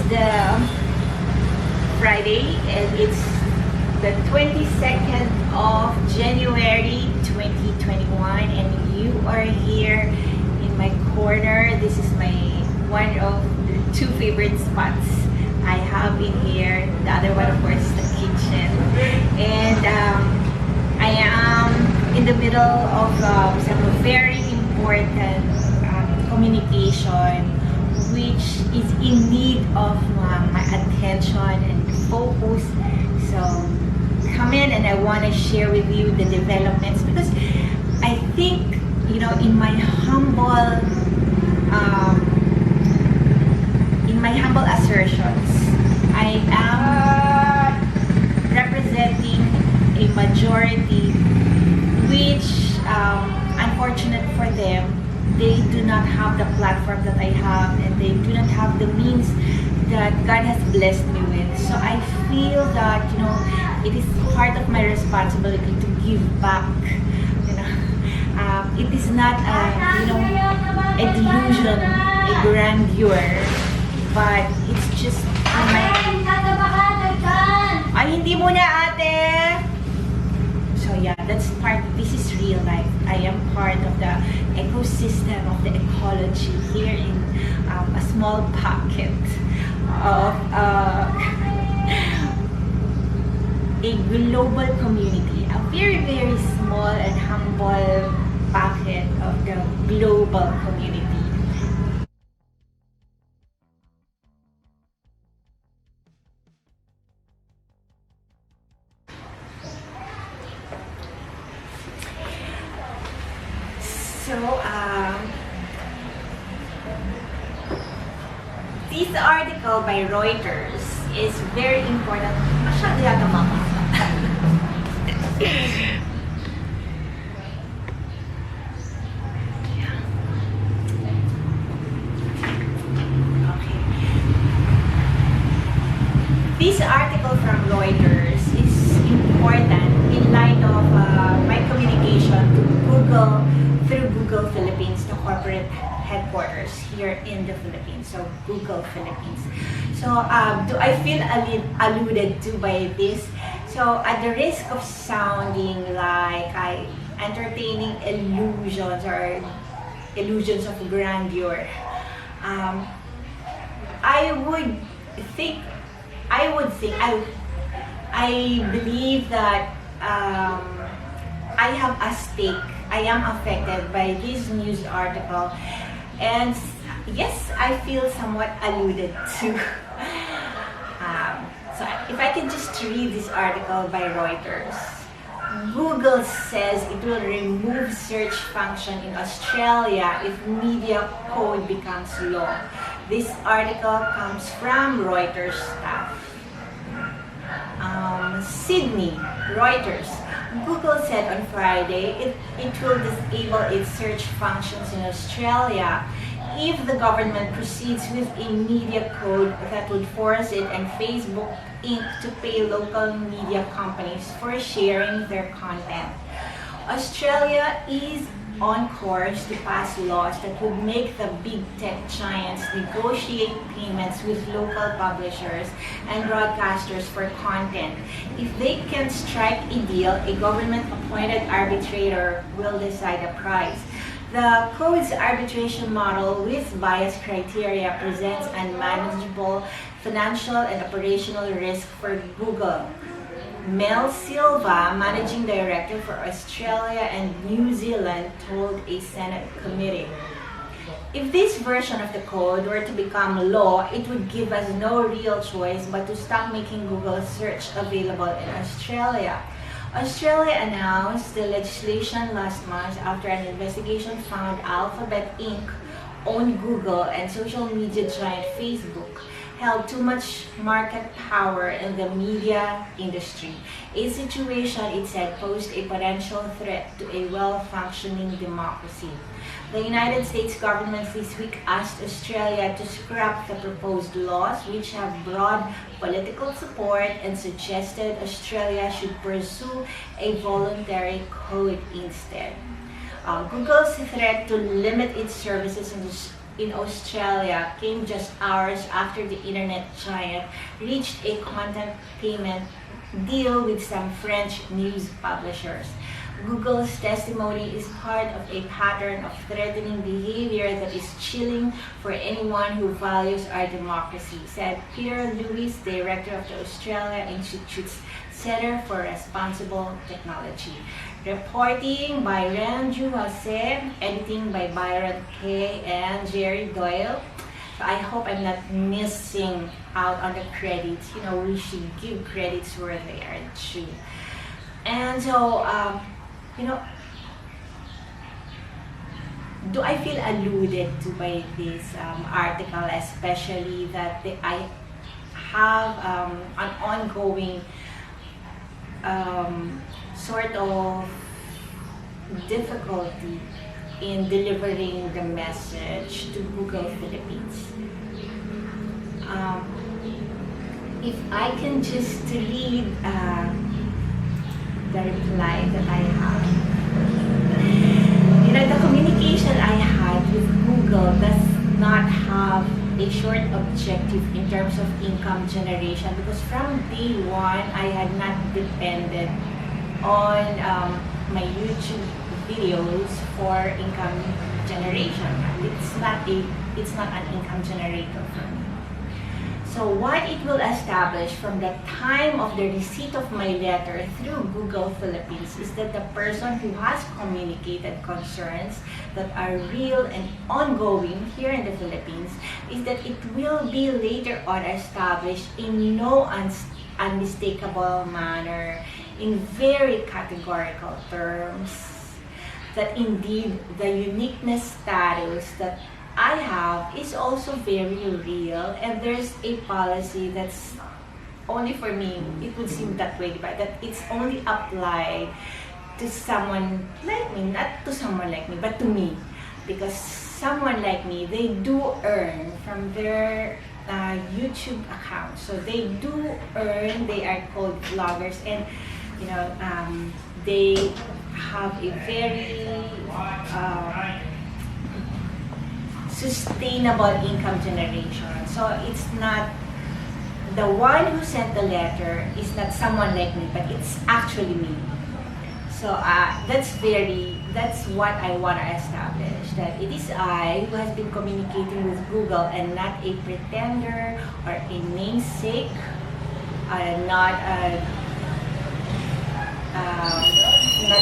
the Friday, and it's the 22nd of January 2021, and you are here in my corner. This is my one of the two favorite spots I have in here. The other one, of course, is the kitchen. And I am in the middle of some very important communication which is in need of my attention and focus. So come in, and I want to share with you the developments, because I think, you know, in my humble assertions, I am representing a majority which, unfortunate for them, they do not have the platform that I have, and they do not have the means that God has blessed me with. So I feel that, you know, it is part of my responsibility to give back. You know, it is not a delusion, a grandeur, but it's just ay, hindi mo na, ate! So yeah, that's part, this is real life. I am part of the ecosystem, of the ecology here in a small pocket of a global community, a very, very small and humble pocket of the global community. So, this article by Reuters is very important. Masyado yata makaka. Okay. This article from Reuters is important in light of my communication to Google through Google Philippines, the corporate headquarters here in the Philippines. So Google Philippines. So do I feel alluded to by this? So at the risk of sounding like I entertaining illusions or illusions of grandeur, I believe that I have a stake. I am affected by this news article, and yes, I feel somewhat alluded to. So if I can just read this article by Reuters. Google says it will remove search function in Australia if media code becomes law. This article comes from Reuters staff. Sydney, Reuters. Google said on Friday it will disable its search functions in Australia if the government proceeds with a media code that would force it and Facebook Inc. to pay local media companies for sharing their content. Australia is on course to pass laws that would make the big tech giants negotiate payments with local publishers and broadcasters for content. If they can strike a deal, a government-appointed arbitrator will decide the price. The code's arbitration model with bias criteria presents unmanageable financial and operational risk for Google. Mel Silva, Managing Director for Australia and New Zealand, told a Senate committee. If this version of the code were to become law, it would give us no real choice but to stop making Google search available in Australia. Australia announced the legislation last month after an investigation found Alphabet Inc. owned Google and social media giant Facebook held too much market power in the media industry, a situation it said posed a potential threat to a well-functioning democracy. The United States government this week asked Australia to scrap the proposed laws, which have broad political support, and suggested Australia should pursue a voluntary code instead. Google's threat to limit its services in Australia came just hours after the internet giant reached a content payment deal with some French news publishers. Google's testimony is part of a pattern of threatening behavior that is chilling for anyone who values our democracy, said Peter Lewis, director of the Australia Institute's Center for Responsible Technology. Reporting by Renju Jose, editing by Byron Kay and Jerry Doyle. So I hope I'm not missing out on the credits. You know, we should give credits where they are due. And so, you know, do I feel alluded to by this article, especially that I have an ongoing sort of difficulty in delivering the message to Google Philippines. If I can just read the reply that I have. You know, the communication I had with Google does not have a short objective in terms of income generation, because from day one I had not depended on my YouTube videos for income generation. It's not an income generator for me. So what it will establish from the time of the receipt of my letter through Google Philippines is that the person who has communicated concerns that are real and ongoing here in the Philippines is that it will be later on established in no unmistakable manner, in very categorical terms, that indeed the uniqueness status that I have is also very real, and there's a policy that's only for me, it would seem that way, but that it's only applied to someone like me, not to someone like me, but to me. Because someone like me, they do earn from their YouTube account. So they do earn, they are called vloggers, and you know, they have a very sustainable income generation. So it's not the one who sent the letter is not someone like me, but it's actually me. So that's what I want to establish, that it is I who has been communicating with Google and not a pretender or a namesake, not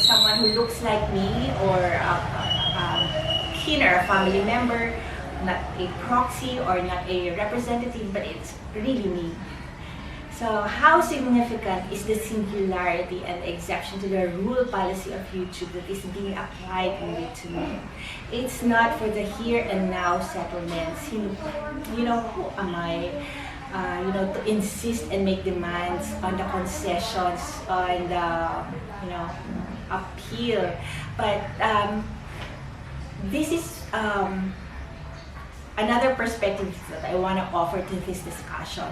someone who looks like me, or kin or a family member, not a proxy or not a representative, but it's really me. So how significant is the singularity and exception to the rule policy of YouTube that is being applied only to me? It's not for the here and now settlements. You know, who am I? You know, to insist and make demands on the concessions, on the, you know, appeal. But this is another perspective that I want to offer to this discussion.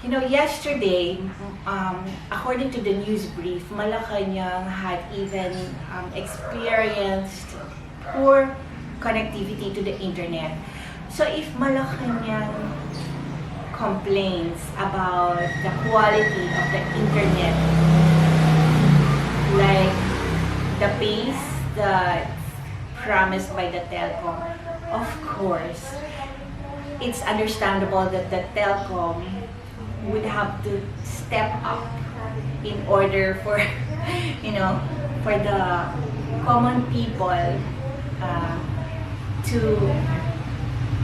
You know, yesterday, according to the news brief, Malacanang had even experienced poor connectivity to the internet. So if Malacanang complains about the quality of the internet, like the pace that's promised by the telecom, of course, it's understandable that the telecom would have to step up in order for, you know, for the common people to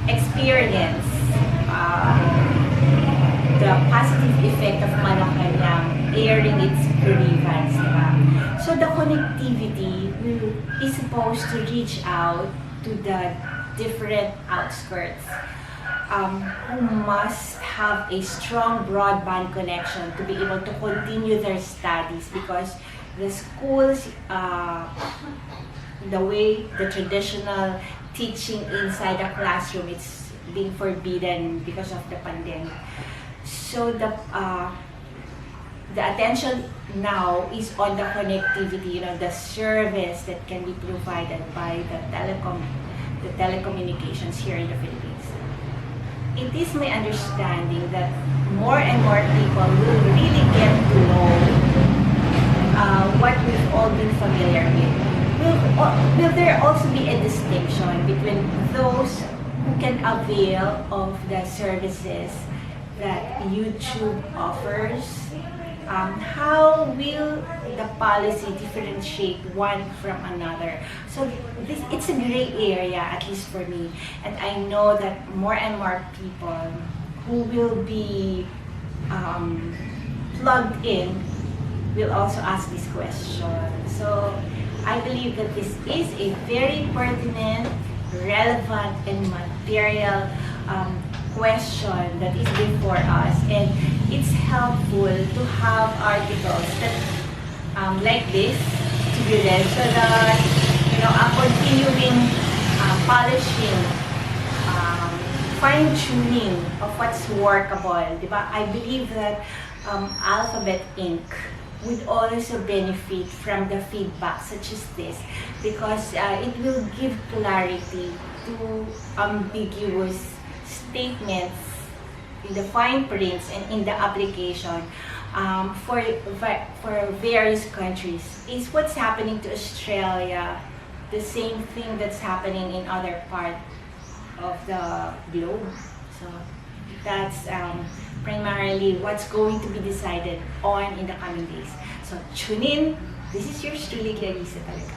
experience the positive effect of Malacanang airing its grievance. So the connectivity is supposed to reach out to the different outskirts who must have a strong broadband connection to be able to continue their studies, because the schools, the way the traditional teaching inside the classroom, it's being forbidden because of the pandemic. So the attention now is on the connectivity, you know, the service that can be provided by the telecom the telecommunications here in the Philippines. It is my understanding that more and more people will really get to know what we've all been familiar with. Will there also be a distinction between those who can avail of the services that YouTube offers? How will the policy differentiate one from another? So it's a gray area, at least for me. And I know that more and more people who will be plugged in will also ask this question. So I believe that this is a very pertinent, relevant, and material question that is before us, and it's helpful to have articles that like this to be read so that a continuing polishing, fine-tuning of what's workable, diba? I believe that Alphabet Inc. would also benefit from the feedback such as this, because it will give clarity to ambiguous statements in the fine prints and in the application for various countries. Is what's happening to Australia the same thing that's happening in other parts of the globe? So that's primarily what's going to be decided on in the coming days. So tune in. This is yours truly, Clarissa talaga.